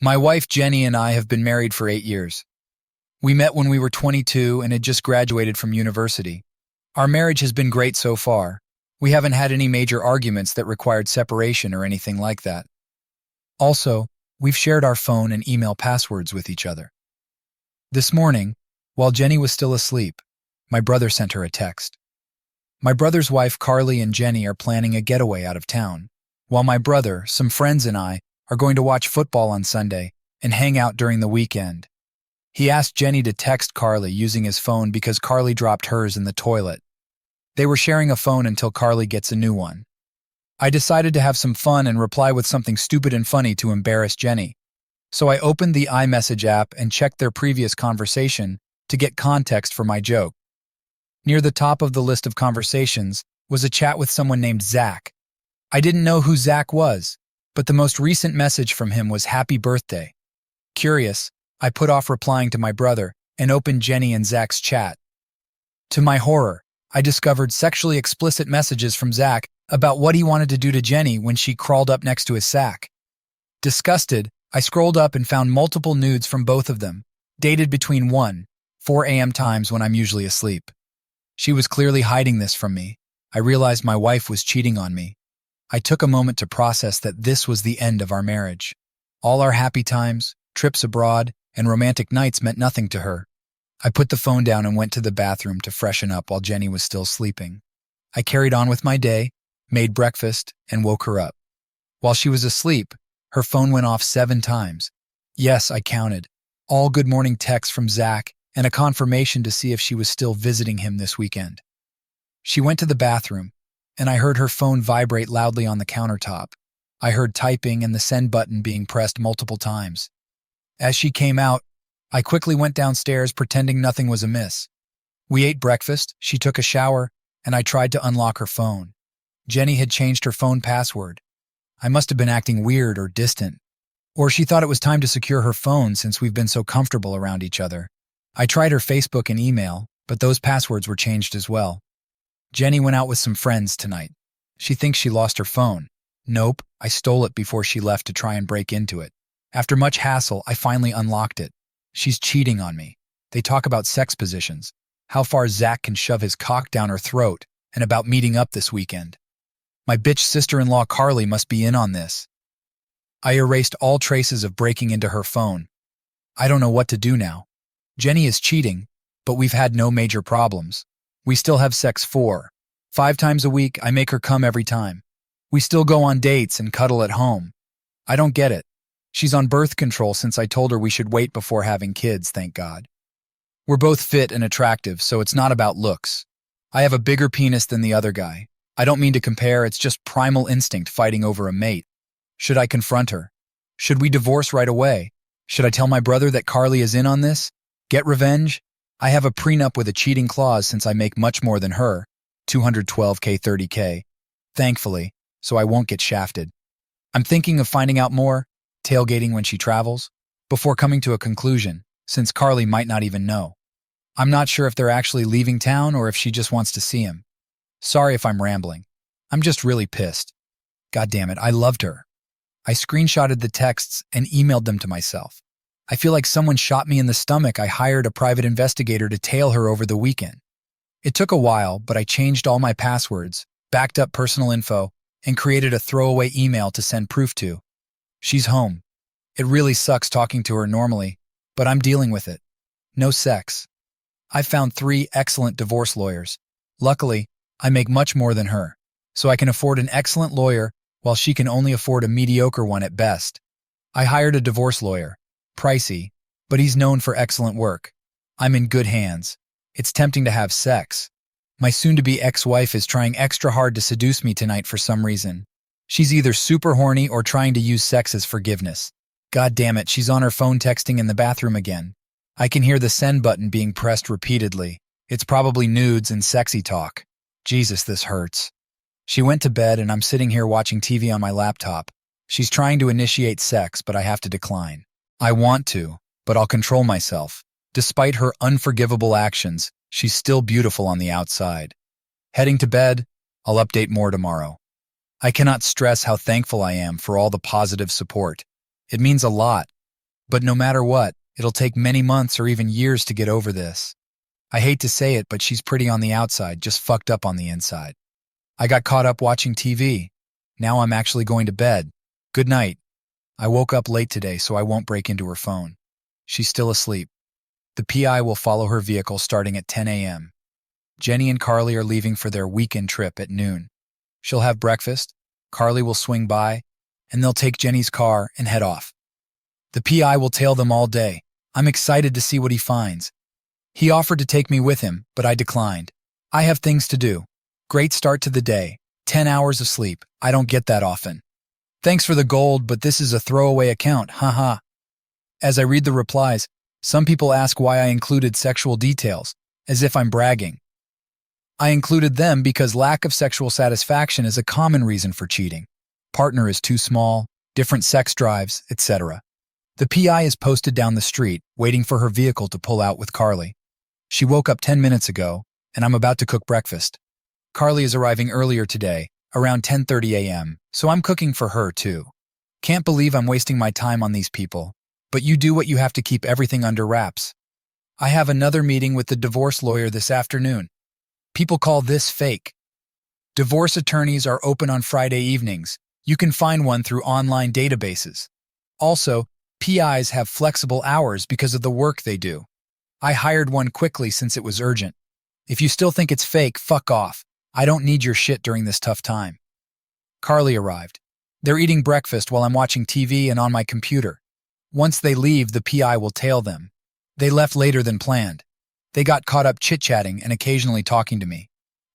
My wife Jenny and I have been married for 8 years. We met when we were 22 and had just graduated from university. Our marriage has been great so far. We haven't had any major arguments that required separation or anything like that. Also, we've shared our phone and email passwords with each other. This morning, while Jenny was still asleep, my brother sent her a text. My brother's wife Carly and Jenny are planning a getaway out of town, while my brother, some friends, and I are going to watch football on Sunday and hang out during the weekend. He asked Jenny to text Carly using his phone because Carly dropped hers in the toilet. They were sharing a phone until Carly gets a new one. I decided to have some fun and reply with something stupid and funny to embarrass Jenny. So I opened the iMessage app and checked their previous conversation to get context for my joke. Near the top of the list of conversations was a chat with someone named Zach. I didn't know who Zach was, but the most recent message from him was "Happy birthday." Curious, I put off replying to my brother and opened Jenny and Zach's chat. To my horror, I discovered sexually explicit messages from Zach about what he wanted to do to Jenny when she crawled up next to his sack. Disgusted, I scrolled up and found multiple nudes from both of them, dated between 1-4 a.m. times when I'm usually asleep. She was clearly hiding this from me. I realized my wife was cheating on me. I took a moment to process that this was the end of our marriage. All our happy times, trips abroad, and romantic nights meant nothing to her. I put the phone down and went to the bathroom to freshen up while Jenny was still sleeping. I carried on with my day, made breakfast, and woke her up. While she was asleep, her phone went off 7 times. Yes, I counted. All good morning texts from Zach and a confirmation to see if she was still visiting him this weekend. She went to the bathroom, and I heard her phone vibrate loudly on the countertop. I heard typing and the send button being pressed multiple times. As she came out, I quickly went downstairs pretending nothing was amiss. We ate breakfast, she took a shower, and I tried to unlock her phone. Jenny had changed her phone password. I must have been acting weird or distant. Or she thought it was time to secure her phone since we've been so comfortable around each other. I tried her Facebook and email, but those passwords were changed as well. Jenny went out with some friends tonight. She thinks she lost her phone. Nope, I stole it before she left to try and break into it. After much hassle, I finally unlocked it. She's cheating on me. They talk about sex positions, how far Zach can shove his cock down her throat, and about meeting up this weekend. My bitch sister-in-law Carly must be in on this. I erased all traces of breaking into her phone. I don't know what to do now. Jenny is cheating, but we've had no major problems. We still have sex 4-5 times a week. I make her come every time. We still go on dates and cuddle at home. I don't get it. She's on birth control since I told her we should wait before having kids, thank God. We're both fit and attractive, so it's not about looks. I have a bigger penis than the other guy. I don't mean to compare, it's just primal instinct fighting over a mate. Should I confront her? Should we divorce right away? Should I tell my brother that Carly is in on this? Get revenge? I have a prenup with a cheating clause since I make much more than her, $212K, $30K, thankfully, so I won't get shafted. I'm thinking of finding out more, tailgating when she travels, before coming to a conclusion, since Carly might not even know. I'm not sure if they're actually leaving town or if she just wants to see him. Sorry if I'm rambling. I'm just really pissed. God damn it, I loved her. I screenshotted the texts and emailed them to myself. I feel like someone shot me in the stomach. I hired a private investigator to tail her over the weekend. It took a while, but I changed all my passwords, backed up personal info, and created a throwaway email to send proof to. She's home. It really sucks talking to her normally, but I'm dealing with it. No sex. I've found 3 excellent divorce lawyers. Luckily, I make much more than her, so I can afford an excellent lawyer while she can only afford a mediocre one at best. I hired a divorce lawyer. Pricey, but he's known for excellent work. I'm in good hands. It's tempting to have sex. My soon-to-be ex-wife is trying extra hard to seduce me tonight for some reason. She's either super horny or trying to use sex as forgiveness. God damn it, she's on her phone texting in the bathroom again. I can hear the send button being pressed repeatedly. It's probably nudes and sexy talk. Jesus, this hurts. She went to bed and I'm sitting here watching TV on my laptop. She's trying to initiate sex, but I have to decline. I want to, but I'll control myself. Despite her unforgivable actions, she's still beautiful on the outside. Heading to bed, I'll update more tomorrow. I cannot stress how thankful I am for all the positive support. It means a lot, But no matter what, it'll take many months or even years to get over this. I hate to say it, but she's pretty on the outside, just fucked up on the inside. I got caught up watching TV. Now I'm actually going to bed. Good night. I woke up late today, so I won't break into her phone. She's still asleep. The PI will follow her vehicle starting at 10 a.m. Jenny and Carly are leaving for their weekend trip at noon. She'll have breakfast, Carly will swing by, and they'll take Jenny's car and head off. The PI will tail them all day. I'm excited to see what he finds. He offered to take me with him, but I declined. I have things to do. Great start to the day. 10 hours of sleep. I don't get that often. Thanks for the gold, but this is a throwaway account, haha. As I read the replies, some people ask why I included sexual details, as if I'm bragging. I included them because lack of sexual satisfaction is a common reason for cheating. Partner is too small, different sex drives, etc. The PI is posted down the street, waiting for her vehicle to pull out with Carly. She woke up 10 minutes ago, and I'm about to cook breakfast. Carly is arriving earlier today, around 10:30 a.m., so I'm cooking for her too. Can't believe I'm wasting my time on these people, but you do what you have to keep everything under wraps. I have another meeting with the divorce lawyer this afternoon. People call this fake. Divorce attorneys are open on Friday evenings. You can find one through online databases. Also, PIs have flexible hours because of the work they do. I hired one quickly since it was urgent. If you still think it's fake, fuck off. I don't need your shit during this tough time. Carly arrived. They're eating breakfast while I'm watching TV and on my computer. Once they leave, the PI will tail them. They left later than planned. They got caught up chit-chatting and occasionally talking to me.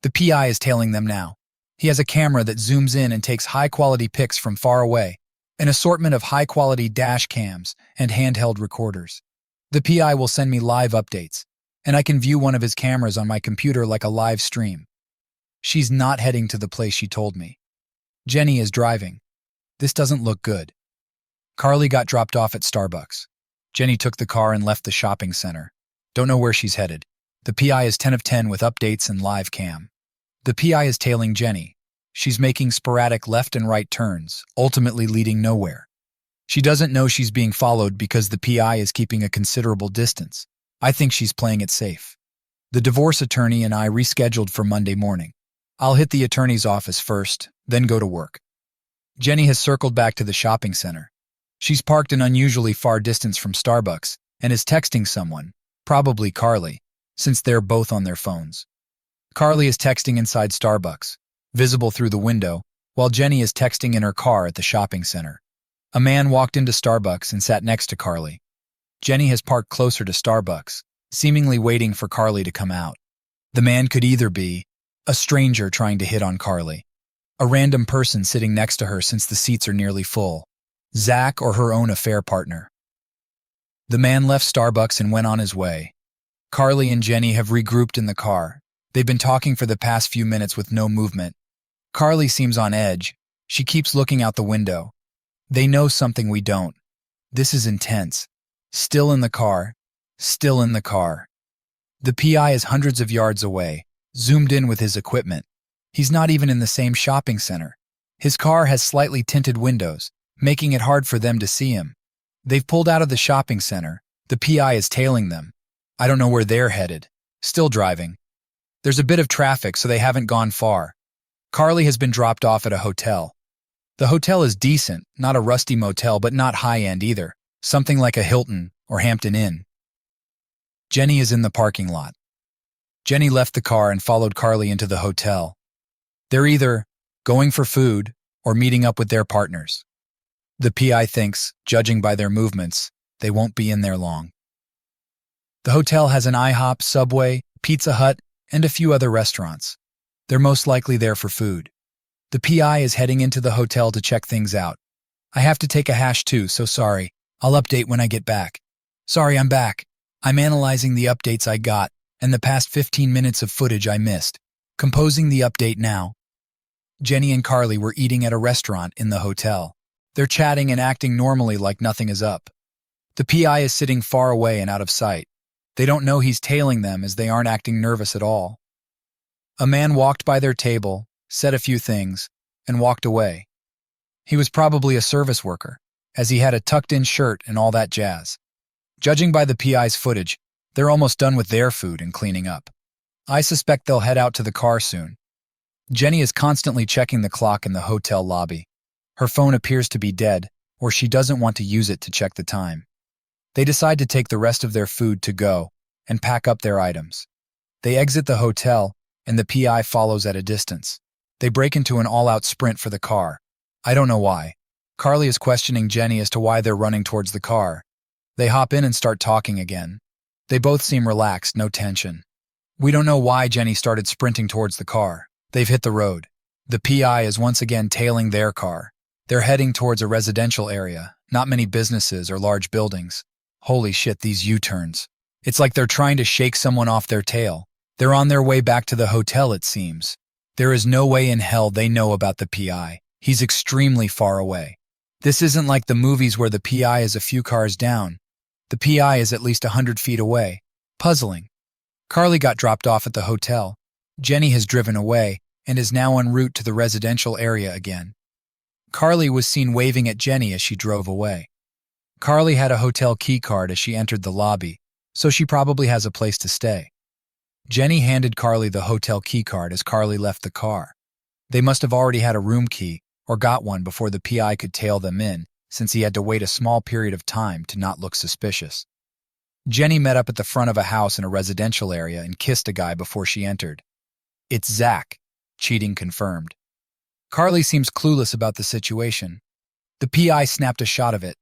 The PI is tailing them now. He has a camera that zooms in and takes high-quality pics from far away, an assortment of high-quality dash cams and handheld recorders. The PI will send me live updates, and I can view one of his cameras on my computer like a live stream. She's not heading to the place she told me. Jenny is driving. This doesn't look good. Carly got dropped off at Starbucks. Jenny took the car and left the shopping center. Don't know where she's headed. The PI is 10 of 10 with updates and live cam. The PI is tailing Jenny. She's making sporadic left and right turns, ultimately leading nowhere. She doesn't know she's being followed because the PI is keeping a considerable distance. I think she's playing it safe. The divorce attorney and I rescheduled for Monday morning. I'll hit the attorney's office first, then go to work. Jenny has circled back to the shopping center. She's parked an unusually far distance from Starbucks and is texting someone, probably Carly, since they're both on their phones. Carly is texting inside Starbucks, visible through the window, while Jenny is texting in her car at the shopping center. A man walked into Starbucks and sat next to Carly. Jenny has parked closer to Starbucks, seemingly waiting for Carly to come out. The man could either be a stranger trying to hit on Carly, a random person sitting next to her since the seats are nearly full, Zach, or her own affair partner. The man left Starbucks and went on his way. Carly and Jenny have regrouped in the car. They've been talking for the past few minutes with no movement. Carly seems on edge. She keeps looking out the window. They know something we don't. This is intense. Still in the car. Still in the car. The PI is hundreds of yards away, zoomed in with his equipment. He's not even in the same shopping center. His car has slightly tinted windows, making it hard for them to see him. They've pulled out of the shopping center. The PI is tailing them. I don't know where they're headed. Still driving. There's a bit of traffic, so they haven't gone far. Carly has been dropped off at a hotel. The hotel is decent, not a rusty motel, but not high-end either. Something like a Hilton or Hampton Inn. Jenny is in the parking lot. Jenny left the car and followed Carly into the hotel. They're either going for food or meeting up with their partners. The PI thinks, judging by their movements, they won't be in there long. The hotel has an IHOP, Subway, Pizza Hut, and a few other restaurants. They're most likely there for food. The PI is heading into the hotel to check things out. I have to take a hash too, so sorry. I'll update when I get back. Sorry, I'm back. I'm analyzing the updates I got and the past 15 minutes of footage I missed. Composing the update now. Jenny and Carly were eating at a restaurant in the hotel. They're chatting and acting normally like nothing is up. The PI is sitting far away and out of sight. They don't know he's tailing them as they aren't acting nervous at all. A man walked by their table, said a few things, and walked away. He was probably a service worker. as he had a tucked-in shirt and all that jazz. Judging by the PI's footage, they're almost done with their food and cleaning up. I suspect they'll head out to the car soon. Jenny is constantly checking the clock in the hotel lobby. Her phone appears to be dead, or she doesn't want to use it to check the time. They decide to take the rest of their food to go and pack up their items. They exit the hotel, and the PI follows at a distance. They break into an all-out sprint for the car. I don't know why. Carly is questioning Jenny as to why they're running towards the car. They hop in and start talking again. They both seem relaxed, no tension. We don't know why Jenny started sprinting towards the car. They've hit the road. The PI is once again tailing their car. They're heading towards a residential area, not many businesses or large buildings. Holy shit, these U-turns. It's like they're trying to shake someone off their tail. They're on their way back to the hotel, it seems. There is no way in hell they know about the PI. He's extremely far away. This isn't like the movies where the PI is a few cars down. The PI is at least 100 feet away. Puzzling. Carly got dropped off at the hotel. Jenny has driven away and is now en route to the residential area again. Carly was seen waving at Jenny as she drove away. Carly had a hotel key card as she entered the lobby, so she probably has a place to stay. Jenny handed Carly the hotel key card as Carly left the car. They must have already had a room key or got one before the PI could tail them in, since he had to wait a small period of time to not look suspicious. Jenny met up at the front of a house in a residential area and kissed a guy before she entered. It's Zach. Cheating confirmed. Carly seems clueless about the situation. The PI snapped a shot of it.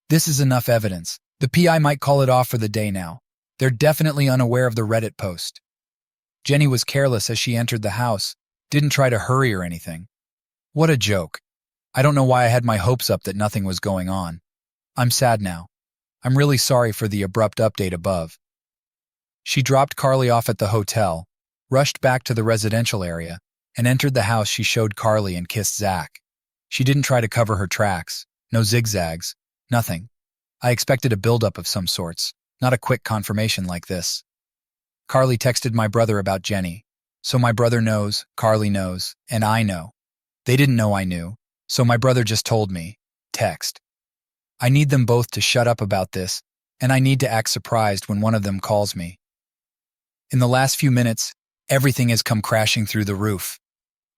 This is enough evidence. The PI might call it off for the day now. They're definitely unaware of the Reddit post. Jenny was careless as she entered the house, didn't try to hurry or anything. What a joke. I don't know why I had my hopes up that nothing was going on. I'm sad now. I'm really sorry for the abrupt update above. She dropped Carly off at the hotel, rushed back to the residential area, and entered the house. She showed Carly and kissed Zach. She didn't try to cover her tracks. No zigzags. Nothing. I expected a buildup of some sorts, not a quick confirmation like this. Carly texted my brother about Jenny. So my brother knows, Carly knows, and I know. They didn't know I knew, so my brother just told me. Text. I need them both to shut up about this, and I need to act surprised when one of them calls me. In the last few minutes, everything has come crashing through the roof.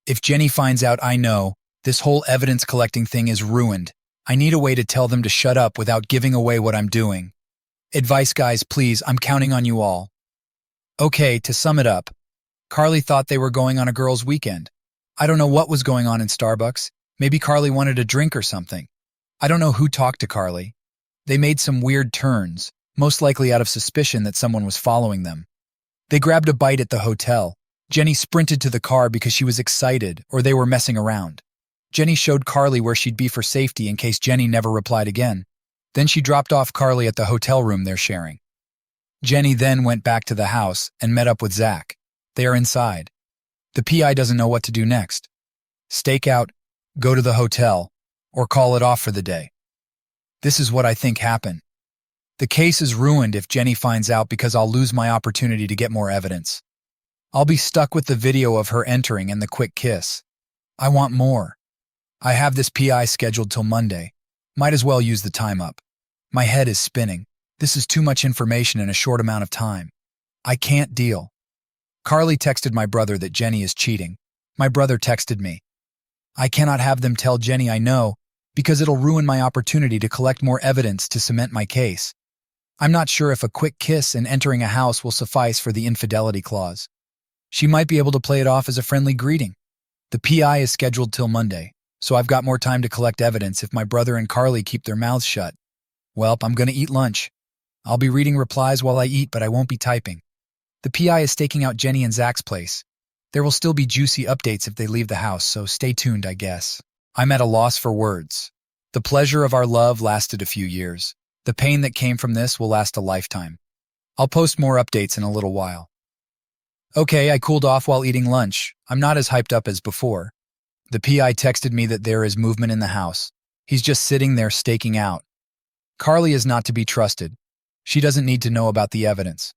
If Jenny finds out I know, this whole evidence collecting thing is ruined. I need a way to tell them to shut up without giving away what I'm doing. Advice, guys, please, I'm counting on you all. Okay, to sum it up, Carly thought they were going on a girls' weekend. I don't know what was going on in Starbucks. Maybe Carly wanted a drink or something. I don't know who talked to Carly. They made some weird turns, most likely out of suspicion that someone was following them. They grabbed a bite at the hotel. Jenny sprinted to the car because she was excited, or they were messing around. Jenny showed Carly where she'd be for safety in case Jenny never replied again. Then she dropped off Carly at the hotel room they're sharing. Jenny then went back to the house and met up with Zach. They are inside. The PI doesn't know what to do next. Stake out, go to the hotel, or call it off for the day. This is what I think happened. The case is ruined if Jenny finds out because I'll lose my opportunity to get more evidence. I'll be stuck with the video of her entering and the quick kiss. I want more. I have this PI scheduled till Monday. Might as well use the time up. My head is spinning. This is too much information in a short amount of time. I can't deal. Carly texted my brother that Jenny is cheating. My brother texted me. I cannot have them tell Jenny I know because it'll ruin my opportunity to collect more evidence to cement my case. I'm not sure if a quick kiss and entering a house will suffice for the infidelity clause. She might be able to play it off as a friendly greeting. The PI is scheduled till Monday, so I've got more time to collect evidence if my brother and Carly keep their mouths shut. Welp, I'm gonna eat lunch. I'll be reading replies while I eat, but I won't be typing. The PI is staking out Jenny and Zach's place. There will still be juicy updates if they leave the house, so stay tuned, I guess. I'm at a loss for words. The pleasure of our love lasted a few years. The pain that came from this will last a lifetime. I'll post more updates in a little while. Okay, I cooled off while eating lunch. I'm not as hyped up as before. The PI texted me that there is movement in the house. He's just sitting there staking out. Carly is not to be trusted. She doesn't need to know about the evidence.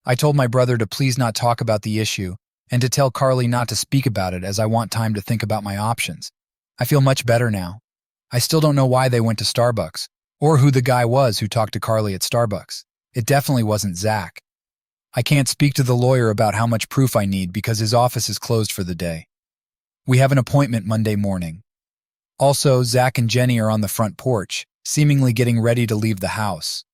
I told my brother to please not talk about the issue and to tell Carly not to speak about it as I want time to think about my options. I feel much better now. I still don't know why they went to Starbucks, or who the guy was who talked to Carly at Starbucks. It definitely wasn't Zach. I can't speak to the lawyer about how much proof I need because his office is closed for the day. We have an appointment Monday morning. Also, Zach and Jenny are on the front porch, seemingly getting ready to leave the house.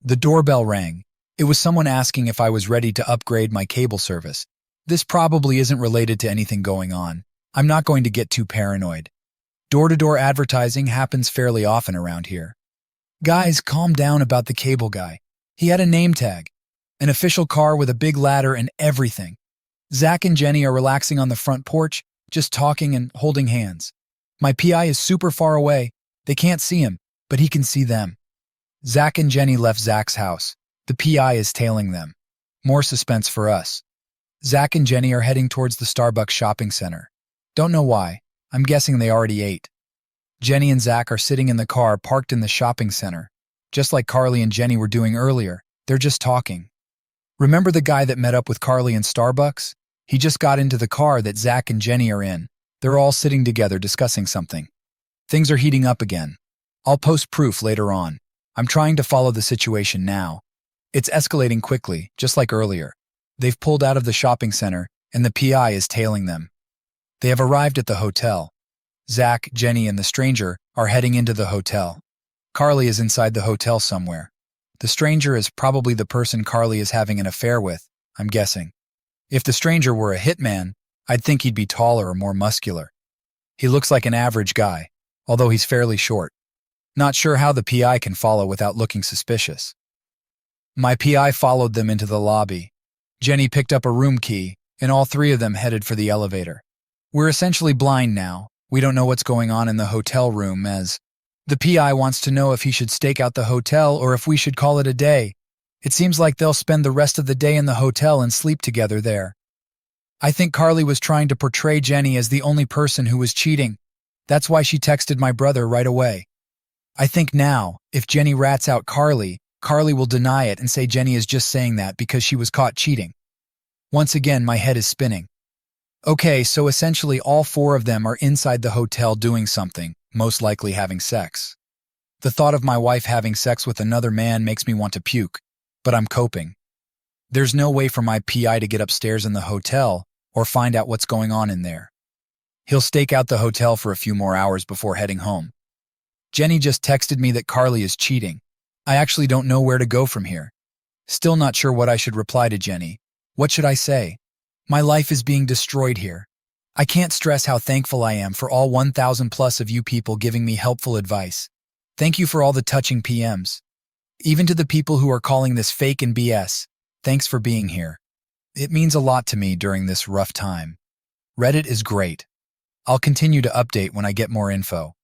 The doorbell rang. It was someone asking if I was ready to upgrade my cable service. This probably isn't related to anything going on. I'm not going to get too paranoid. Door-to-door advertising happens fairly often around here. Guys, calm down about the cable guy. He had a name tag, an official car with a big ladder and everything. Zach and Jenny are relaxing on the front porch, just talking and holding hands. My PI is super far away. They can't see him, but he can see them. Zach and Jenny left Zach's house. The PI is tailing them. More suspense for us. Zach and Jenny are heading towards the Starbucks shopping center. Don't know why. I'm guessing they already ate. Jenny and Zach are sitting in the car parked in the shopping center. Just like Carly and Jenny were doing earlier, they're just talking. Remember the guy that met up with Carly in Starbucks? He just got into the car that Zach and Jenny are in. They're all sitting together discussing something. Things are heating up again. I'll post proof later on. I'm trying to follow the situation now. It's escalating quickly, just like earlier. They've pulled out of the shopping center, and the PI is tailing them. They have arrived at the hotel. Zach, Jenny, and the stranger are heading into the hotel. Carly is inside the hotel somewhere. The stranger is probably the person Carly is having an affair with, I'm guessing. If the stranger were a hitman, I'd think he'd be taller or more muscular. He looks like an average guy, although he's fairly short. Not sure how the PI can follow without looking suspicious. My PI followed them into the lobby. Jenny picked up a room key, and all three of them headed for the elevator. We're essentially blind now. We don't know what's going on in the hotel room as the PI wants to know if he should stake out the hotel or if we should call it a day. It seems like they'll spend the rest of the day in the hotel and sleep together there. I think Carly was trying to portray Jenny as the only person who was cheating. That's why she texted my brother right away. I think now, if Jenny rats out Carly, Carly will deny it and say Jenny is just saying that because she was caught cheating. Once again, my head is spinning. Okay, so essentially all four of them are inside the hotel doing something, most likely having sex. The thought of my wife having sex with another man makes me want to puke, but I'm coping. There's no way for my PI to get upstairs in the hotel or find out what's going on in there. He'll stake out the hotel for a few more hours before heading home. Jenny just texted me that Carly is cheating. I actually don't know where to go from here. Still not sure what I should reply to Jenny. What should I say? My life is being destroyed here. I can't stress how thankful I am for all 1,000 plus of you people giving me helpful advice. Thank you for all the touching PMs. Even to the people who are calling this fake and BS, thanks for being here. It means a lot to me during this rough time. Reddit is great. I'll continue to update when I get more info.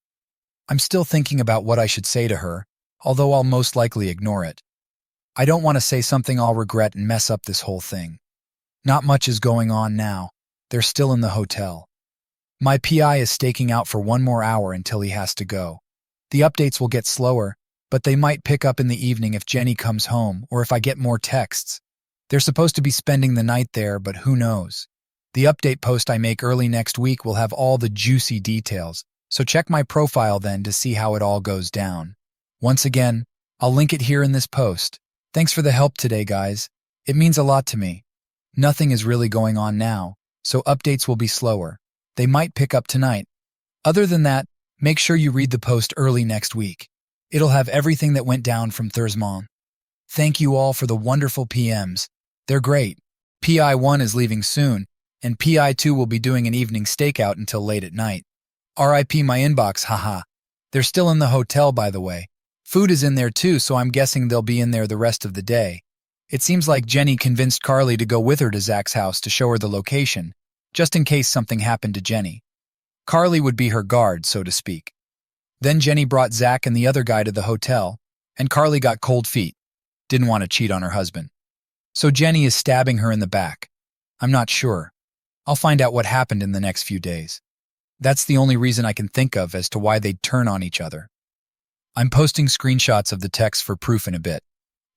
I'm still thinking about what I should say to her, although I'll most likely ignore it. I don't want to say something I'll regret and mess up this whole thing. Not much is going on now. They're still in the hotel. My PI is staking out for one more hour until he has to go. The updates will get slower, but they might pick up in the evening if Jenny comes home or if I get more texts. They're supposed to be spending the night there, but who knows? The update post I make early next week will have all the juicy details, so check my profile then to see how it all goes down. Once again, I'll link it here in this post. Thanks for the help today, guys. It means a lot to me. Nothing is really going on now, so updates will be slower. They might pick up tonight. Other than that, make sure you read the post early next week. It'll have everything that went down from Thursday. Thank you all for the wonderful PMs. They're great. PI1 is leaving soon, and PI2 will be doing an evening stakeout until late at night. RIP my inbox, haha. They're still in the hotel, by the way. Food is in there too, so I'm guessing they'll be in there the rest of the day. It seems like Jenny convinced Carly to go with her to Zach's house to show her the location, just in case something happened to Jenny. Carly would be her guard, so to speak. Then Jenny brought Zach and the other guy to the hotel, and Carly got cold feet. Didn't want to cheat on her husband. So Jenny is stabbing her in the back. I'm not sure. I'll find out what happened in the next few days. That's the only reason I can think of as to why they'd turn on each other. I'm posting screenshots of the text for proof in a bit.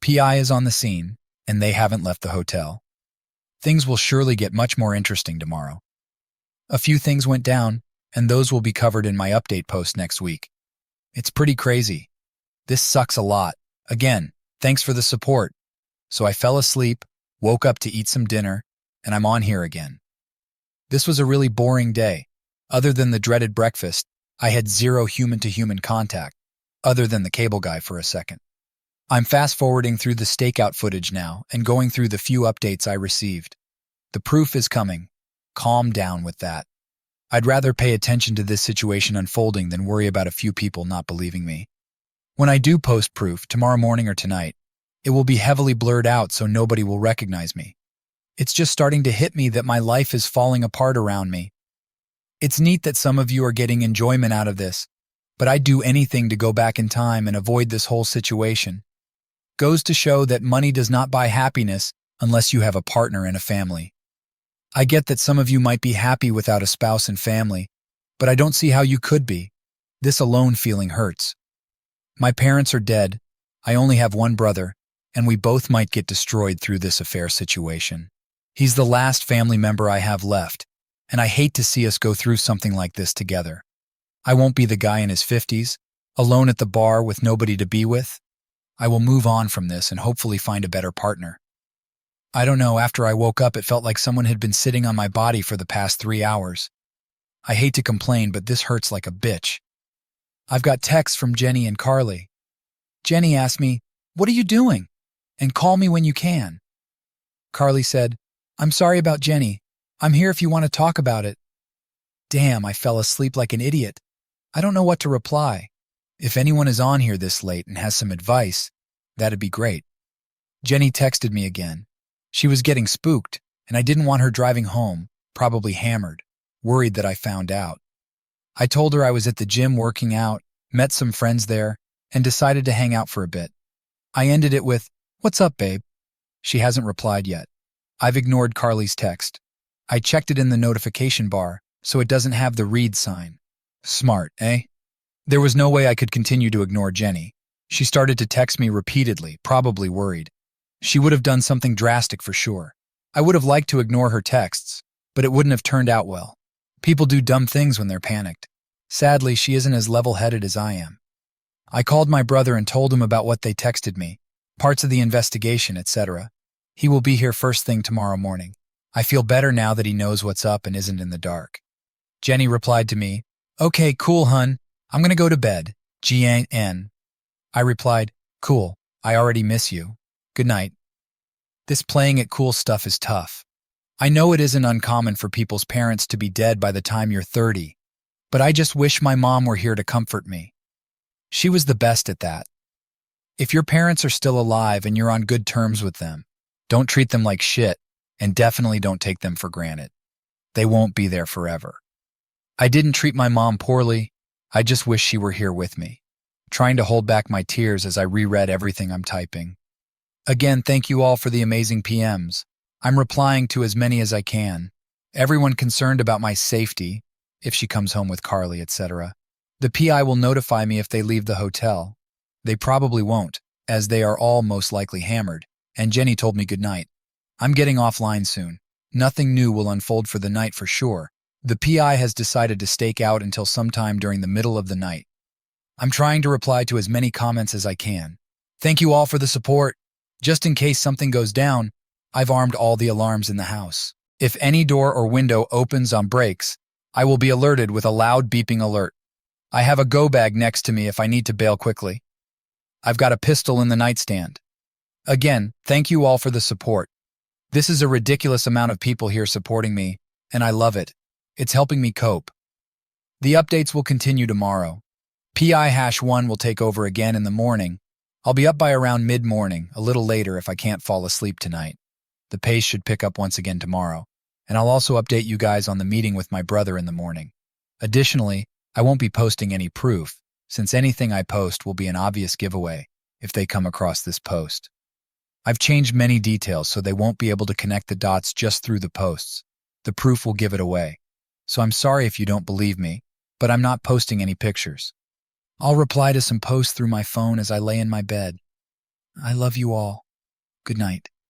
PI is on the scene, and they haven't left the hotel. Things will surely get much more interesting tomorrow. A few things went down, and those will be covered in my update post next week. It's pretty crazy. This sucks a lot. Again, thanks for the support. So I fell asleep, woke up to eat some dinner, and I'm on here again. This was a really boring day. Other than the dreaded breakfast, I had zero human-to-human contact, other than the cable guy for a second. I'm fast-forwarding through the stakeout footage now and going through the few updates I received. The proof is coming. Calm down with that. I'd rather pay attention to this situation unfolding than worry about a few people not believing me. When I do post proof, tomorrow morning or tonight, it will be heavily blurred out so nobody will recognize me. It's just starting to hit me that my life is falling apart around me. It's neat that some of you are getting enjoyment out of this, but I'd do anything to go back in time and avoid this whole situation. Goes to show that money does not buy happiness unless you have a partner and a family. I get that some of you might be happy without a spouse and family, but I don't see how you could be. This alone feeling hurts. My parents are dead, I only have one brother, and we both might get destroyed through this affair situation. He's the last family member I have left, and I hate to see us go through something like this together. I won't be the guy in his 50s, alone at the bar with nobody to be with. I will move on from this and hopefully find a better partner. I don't know, after I woke up it felt like someone had been sitting on my body for the past 3 hours. I hate to complain, but this hurts like a bitch. I've got texts from Jenny and Carly. Jenny asked me, "What are you doing? And call me when you can." Carly said, "I'm sorry about Jenny. I'm here if you want to talk about it." Damn, I fell asleep like an idiot. I don't know what to reply. If anyone is on here this late and has some advice, that'd be great. Jenny texted me again. She was getting spooked, and I didn't want her driving home, probably hammered, worried that I found out. I told her I was at the gym working out, met some friends there, and decided to hang out for a bit. I ended it with, "What's up, babe?" She hasn't replied yet. I've ignored Carly's text. I checked it in the notification bar, so it doesn't have the read sign. Smart, eh? There was no way I could continue to ignore Jenny. She started to text me repeatedly, probably worried. She would have done something drastic for sure. I would have liked to ignore her texts, but it wouldn't have turned out well. People do dumb things when they're panicked. Sadly, she isn't as level-headed as I am. I called my brother and told him about what they texted me, parts of the investigation, etc. He will be here first thing tomorrow morning. I feel better now that he knows what's up and isn't in the dark. Jenny replied to me, "Okay, cool, hun. I'm gonna go to bed. GN." I replied, "Cool. I already miss you. Good night." This playing it cool stuff is tough. I know it isn't uncommon for people's parents to be dead by the time you're 30, but I just wish my mom were here to comfort me. She was the best at that. If your parents are still alive and you're on good terms with them, don't treat them like shit, and definitely don't take them for granted. They won't be there forever. I didn't treat my mom poorly. I just wish she were here with me, trying to hold back my tears as I reread everything I'm typing. Again, thank you all for the amazing PMs. I'm replying to as many as I can. Everyone concerned about my safety, if she comes home with Carly, etc. The PI will notify me if they leave the hotel. They probably won't, as they are all most likely hammered, and Jenny told me goodnight. I'm getting offline soon. Nothing new will unfold for the night for sure. The PI has decided to stake out until sometime during the middle of the night. I'm trying to reply to as many comments as I can. Thank you all for the support. Just in case something goes down, I've armed all the alarms in the house. If any door or window opens on breaks, I will be alerted with a loud beeping alert. I have a go bag next to me if I need to bail quickly. I've got a pistol in the nightstand. Again, thank you all for the support. This is a ridiculous amount of people here supporting me, and I love it. It's helping me cope. The updates will continue tomorrow. PI-1 will take over again in the morning. I'll be up by around mid-morning, a little later if I can't fall asleep tonight. The pace should pick up once again tomorrow, and I'll also update you guys on the meeting with my brother in the morning. Additionally, I won't be posting any proof, since anything I post will be an obvious giveaway if they come across this post. I've changed many details so they won't be able to connect the dots just through the posts. The proof will give it away. So I'm sorry if you don't believe me, but I'm not posting any pictures. I'll reply to some posts through my phone as I lay in my bed. I love you all. Good night.